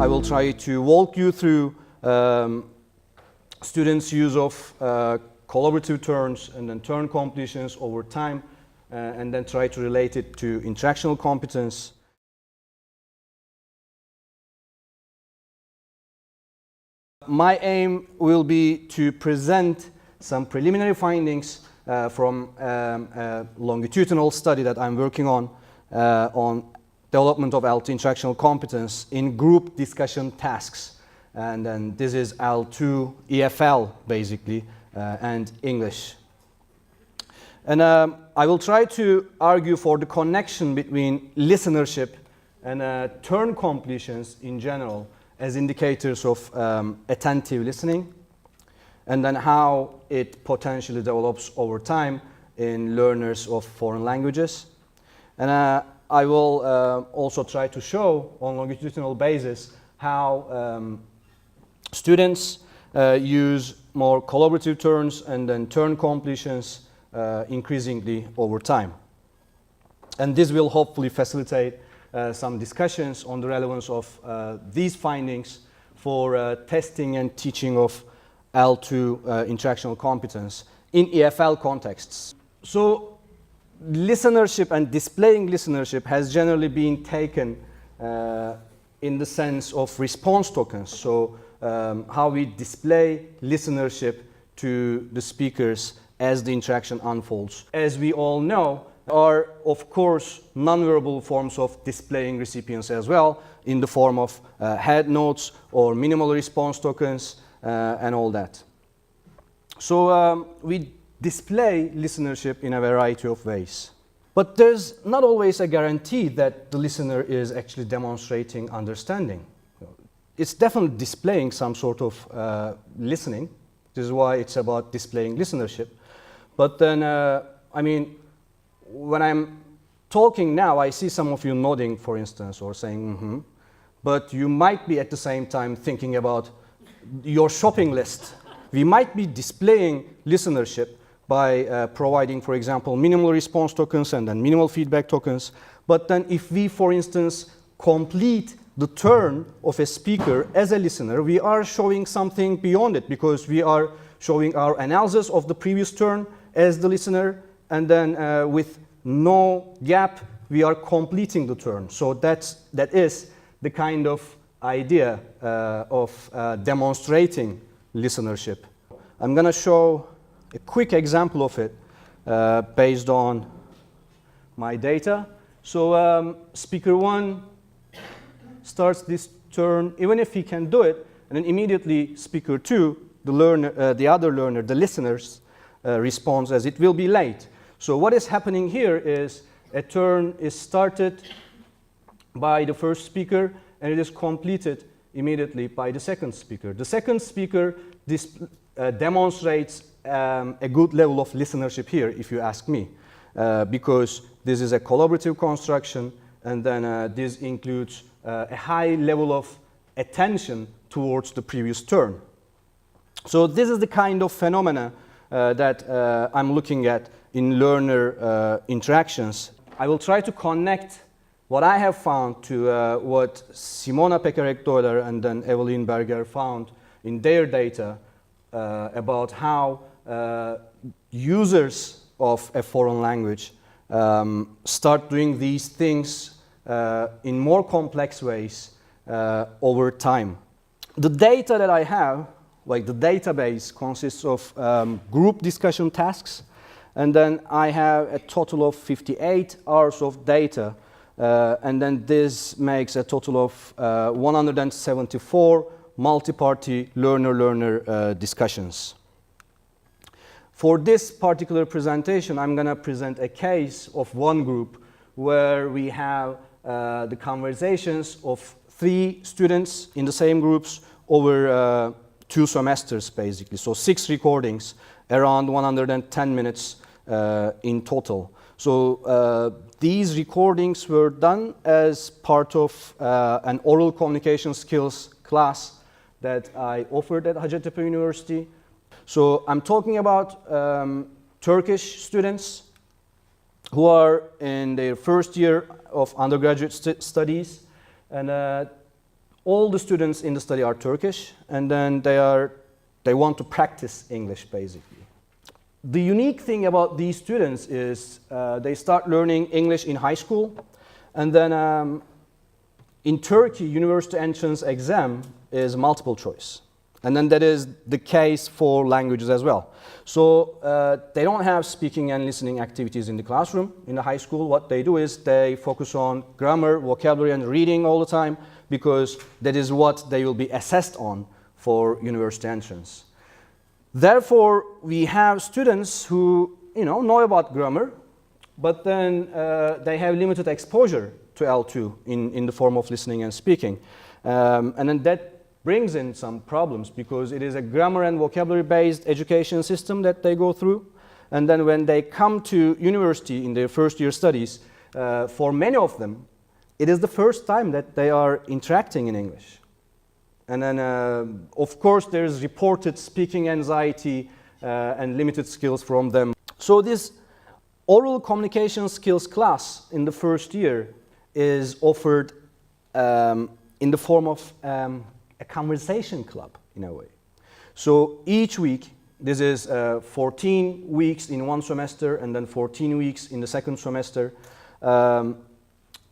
I will try to walk you through students' use of collaborative turns and then turn completions over time, and then try to relate it to interactional competence. My aim will be to present some preliminary findings from a longitudinal study that I'm working on development of L2 interactional competence in group discussion tasks. And then this is L2 EFL basically, and English. And I will try to argue for the connection between listenership and turn completions in general as indicators of attentive listening, and then how it potentially develops over time in learners of foreign languages. And I will also try to show on longitudinal basis how students use more collaborative turns and then turn completions increasingly over time. And this will hopefully facilitate some discussions on the relevance of these findings for testing and teaching of L2 interactional competence in EFL contexts. So listenership and displaying listenership has generally been taken in the sense of response tokens. So how we display listenership to the speakers as the interaction unfolds. As we all know, are of course nonverbal forms of displaying recipients as well, in the form of head nods or minimal response tokens and all that. So we display listenership in a variety of ways. But there's not always a guarantee that the listener is actually demonstrating understanding. It's definitely displaying some sort of listening. This is why it's about displaying listenership. But then, I mean, when I'm talking now, I see some of you nodding, for instance, or saying, mm-hmm. But you might be at the same time thinking about your shopping list. We might be displaying listenership by providing, for example, minimal response tokens and then minimal feedback tokens. But then if we, for instance, complete the turn of a speaker as a listener, we are showing something beyond it, because we are showing our analysis of the previous turn as the listener, and then with no gap, we are completing the turn. So that is the kind of idea of demonstrating listenership. I'm going to show a quick example of it based on my data. So speaker 1 starts this turn, even if he can do it, and then immediately speaker 2, the learner, the other learner, the listeners, responds as it will be late. So what is happening here is a turn is started by the first speaker and it is completed immediately by the second speaker. The second speaker demonstrates a good level of listenership here, if you ask me, because this is a collaborative construction, and then this includes a high level of attention towards the previous turn. So this is the kind of phenomena that I'm looking at in learner interactions. I will try to connect what I have found to what Simona Pekarek-Doyler and then Evelyn Berger found in their data about how users of a foreign language start doing these things in more complex ways over time. The data that I have, like the database, consists of group discussion tasks, and then I have a total of 58 hours of data, and then this makes a total of 174 multi-party learner-learner discussions. For this particular presentation, I'm going to present a case of one group where we have the conversations of 3 students in the same groups over 2 semesters, basically. So 6 recordings, around 110 minutes in total. So these recordings were done as part of an oral communication skills class that I offered at Hacettepe University. So I'm talking about Turkish students who are in their first year of undergraduate studies, and all the students in the study are Turkish, and then they want to practice English basically. The unique thing about these students is they start learning English in high school, and then in Turkey, university entrance exam is multiple choice. And then that is the case for languages as well. So they don't have speaking and listening activities in the classroom. In the high school, what they do is they focus on grammar, vocabulary, and reading all the time, because that is what they will be assessed on for university entrance. Therefore, we have students who know about grammar, but then they have limited exposure to L2 in the form of listening and speaking. And then that brings in some problems, because it is a grammar and vocabulary based education system that they go through. And then when they come to university in their first year studies, for many of them, it is the first time that they are interacting in English. And then, of course, there is reported speaking anxiety and limited skills from them. So this oral communication skills class in the first year is offered in the form of a conversation club, in a way. So each week, this is 14 weeks in one semester and then 14 weeks in the second semester.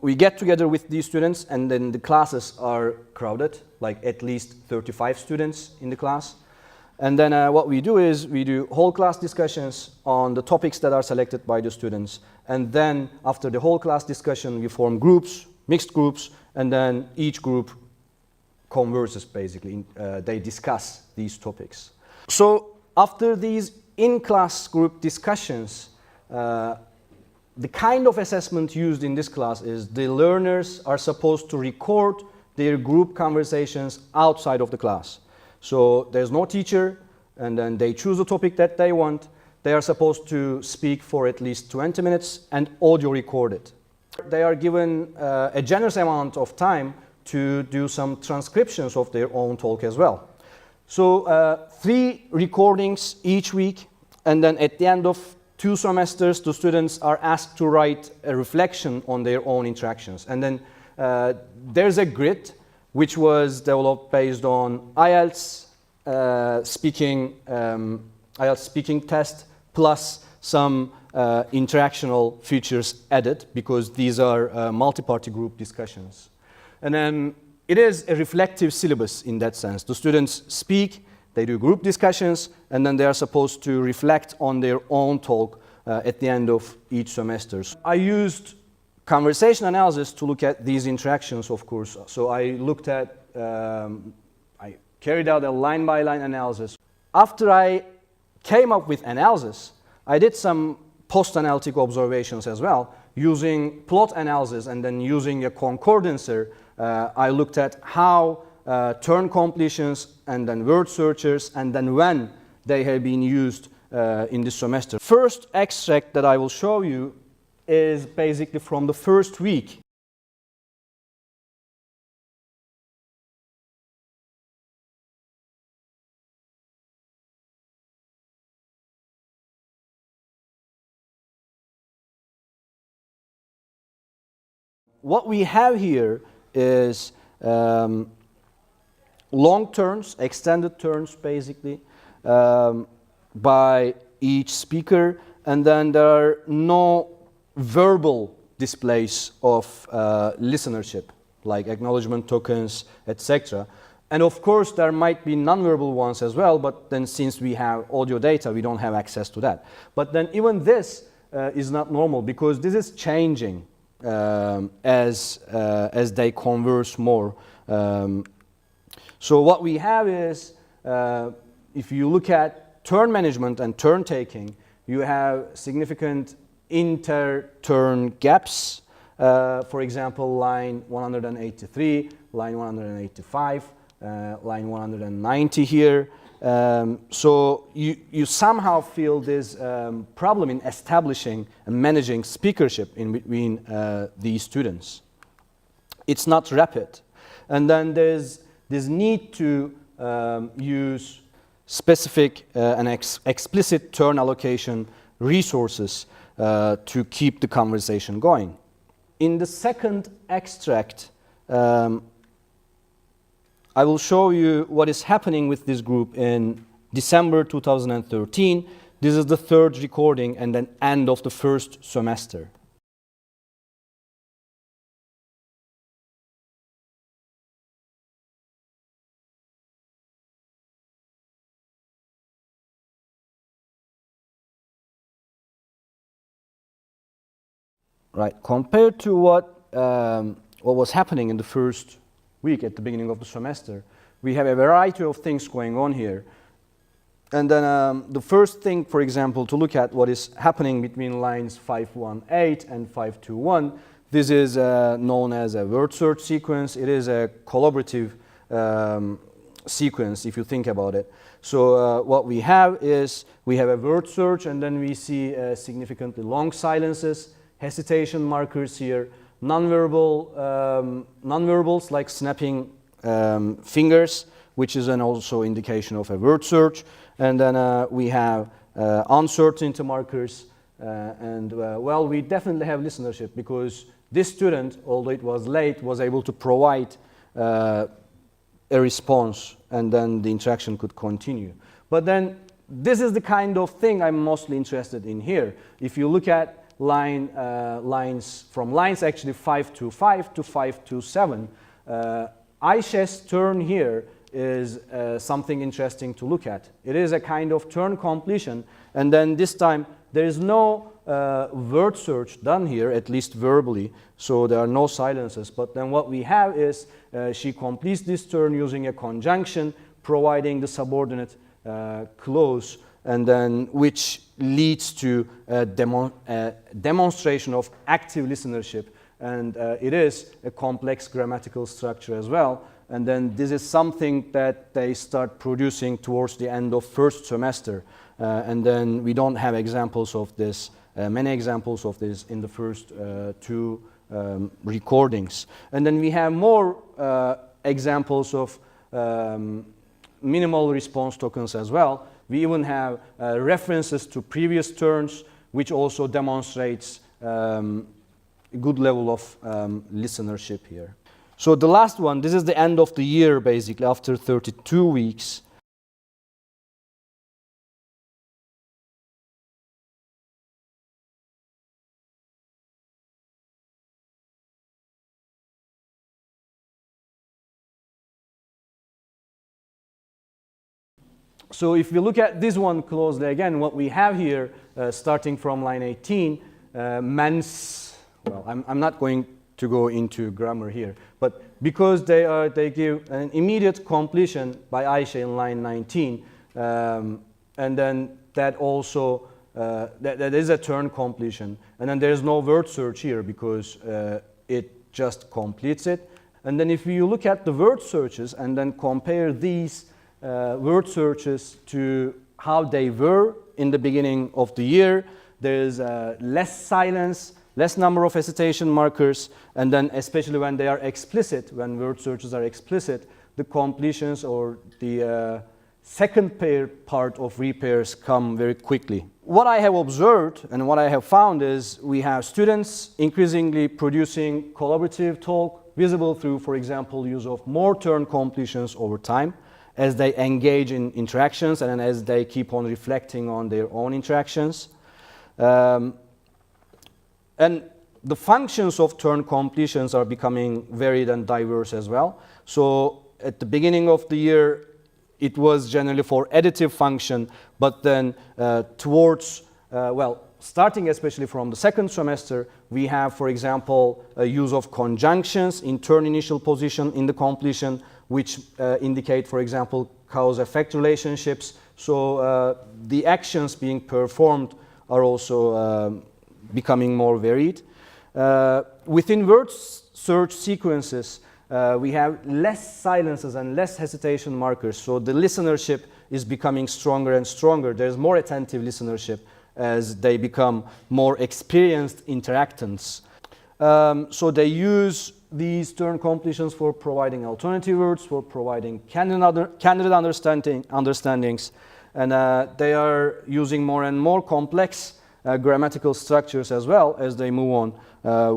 We get together with these students, and then the classes are crowded, like at least 35 students in the class. And then what we do is we do whole class discussions on the topics that are selected by the students. And then after the whole class discussion, we form groups, mixed groups, and then each group converses basically. They discuss these topics. So after these in-class group discussions, the kind of assessment used in this class is the learners are supposed to record their group conversations outside of the class. So there's no teacher, and then they choose a topic that they want. They are supposed to speak for at least 20 minutes and audio record it. They are given a generous amount of time to do some transcriptions of their own talk as well. So 3 recordings each week, and then at the end of 2 semesters, the students are asked to write a reflection on their own interactions. And then there's a grid which was developed based on IELTS speaking test plus some interactional features added, because these are multi-party group discussions. And then it is a reflective syllabus in that sense. The students speak, they do group discussions, and then they are supposed to reflect on their own talk at the end of each semester. I used conversation analysis to look at these interactions, of course. So I looked at, I carried out a line-by-line analysis. After I came up with analysis, I did some post-analytic observations as well, using plot analysis and then using a concordancer. I looked at how turn completions and then word searchers and then when they have been used in this semester. First extract that I will show you is basically from the first week. What we have here is long turns, extended turns basically, by each speaker, and then there are no verbal displays of listenership, like acknowledgement tokens, etc. And of course, there might be non-verbal ones as well, but then since we have audio data, we don't have access to that. But then even this is not normal, because this is changing as they converse more. So what we have is, if you look at turn management and turn taking, you have significant inter-turn gaps. For example, line 183, line 185, line 190 here. So you somehow feel this problem in establishing and managing speakership in between these students. It's not rapid. And then there's this need to use specific and explicit turn allocation resources to keep the conversation going. In the second extract, I will show you what is happening with this group in December 2013. This is the third recording and then end of the first semester. Right, compared to what was happening in the first week at the beginning of the semester, we have a variety of things going on here. And then the first thing, for example, to look at what is happening between lines 518 and 521. This is known as a word search sequence. It is a collaborative sequence, if you think about it. So what we have is, we have a word search, and then we see significantly long silences, hesitation markers here, nonverbals like snapping fingers, which is an also indication of a word search. And then we have uncertainty markers. Well, we definitely have listenership, because this student, although it was late, was able to provide a response, and then the interaction could continue. But then this is the kind of thing I'm mostly interested in here. If you look at lines actually 525 to 527, Ayşe's turn here is something interesting to look at. It is a kind of turn completion, and then this time there is no word search done here, at least verbally, so there are no silences. But then what we have is she completes this turn using a conjunction, providing the subordinate clause, and then which leads to a demonstration of active listenership. And it is a complex grammatical structure as well. And then this is something that they start producing towards the end of first semester. And then we don't have examples of this, many examples of this in the first two recordings. And then we have more examples of minimal response tokens as well. We even have references to previous turns, which also demonstrates a good level of listenership here. So the last one, this is the end of the year, basically, after 32 weeks. So if we look at this one closely again, what we have here, starting from line 18, well, I'm not going to go into grammar here, but because they give an immediate completion by Ayşe in line 19, and then that also, that is a turn completion, and then there's no word search here because it just completes it. And then if you look at the word searches and then compare these word searches to how they were in the beginning of the year, there's less silence, less number of hesitation markers, and then especially when they are explicit, when word searches are explicit, the completions or the second part of repairs come very quickly. What I have observed and what I have found is we have students increasingly producing collaborative talk, visible through, for example, use of more turn completions over time, as they engage in interactions and as they keep on reflecting on their own interactions. And the functions of turn completions are becoming varied and diverse as well. So at the beginning of the year, it was generally for additive function, but then towards, well, starting especially from the second semester, we have, for example, a use of conjunctions in turn initial position in the completion, which indicate, for example, cause-effect relationships. So the actions being performed are also becoming more varied. Within word search sequences, we have less silences and less hesitation markers. So the listenership is becoming stronger and stronger. There's more attentive listenership as they become more experienced interactants. So they use these turn completions for providing alternative words, for providing candidate understandings, and they are using more and more complex grammatical structures as well as they move on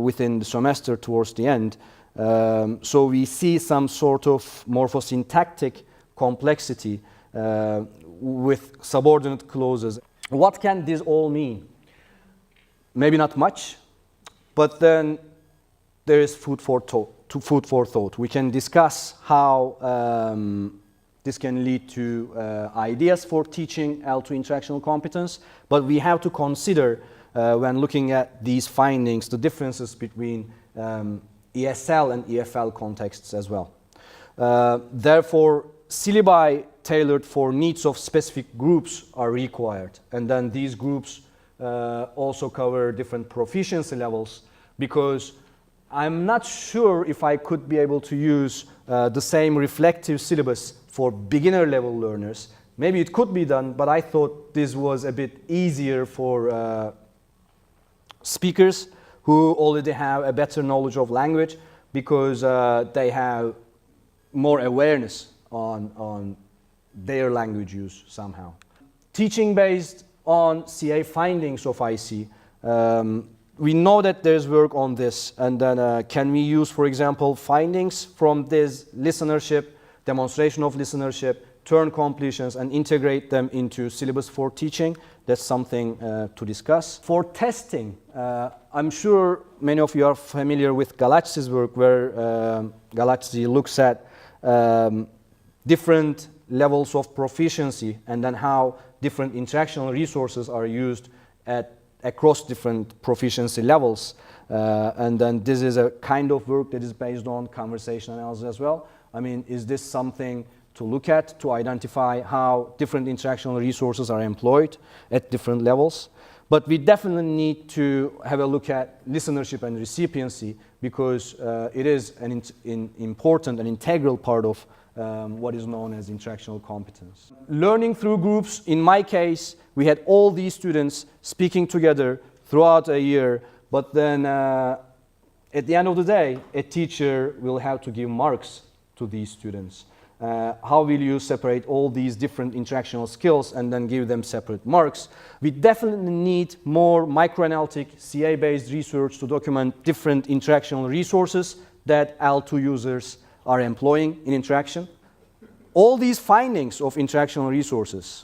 within the semester towards the end. So we see some sort of morphosyntactic complexity with subordinate clauses. What can this all mean? Maybe not much, but then there is food for thought. We can discuss how this can lead to ideas for teaching L2 interactional competence, but we have to consider when looking at these findings the differences between ESL and EFL contexts as well. Therefore, syllabi tailored for needs of specific groups are required, and then these groups also cover different proficiency levels, because I'm not sure if I could be able to use the same reflective syllabus for beginner level learners. Maybe it could be done, but I thought this was a bit easier for speakers who already have a better knowledge of language, because they have more awareness on their language use somehow. Teaching based on CA findings of IC, we know that there's work on this, and then can we use, for example, findings from this listenership, demonstration of listenership, turn completions, and integrate them into syllabus for teaching? That's something to discuss. For testing, I'm sure many of you are familiar with Galatsi's work, where Galatsi looks at different levels of proficiency and then how different interactional resources are used across different proficiency levels. And then this is a kind of work that is based on conversation analysis as well. I mean, is this something to look at, to identify how different interactional resources are employed at different levels? But we definitely need to have a look at listenership and recipiency, because it is an important and integral part of what is known as interactional competence. Learning through groups, in my case, we had all these students speaking together throughout a year, but then at the end of the day, a teacher will have to give marks to these students. How will you separate all these different interactional skills and then give them separate marks? We definitely need more microanalytic CA-based research to document different interactional resources that L2 users are employing in interaction. All these findings of interactional resources,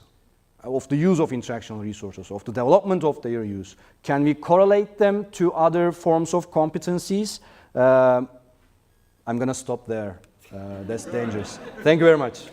of the use of interactional resources, of the development of their use, can we correlate them to other forms of competencies? I'm going to stop there. That's dangerous. Thank you very much.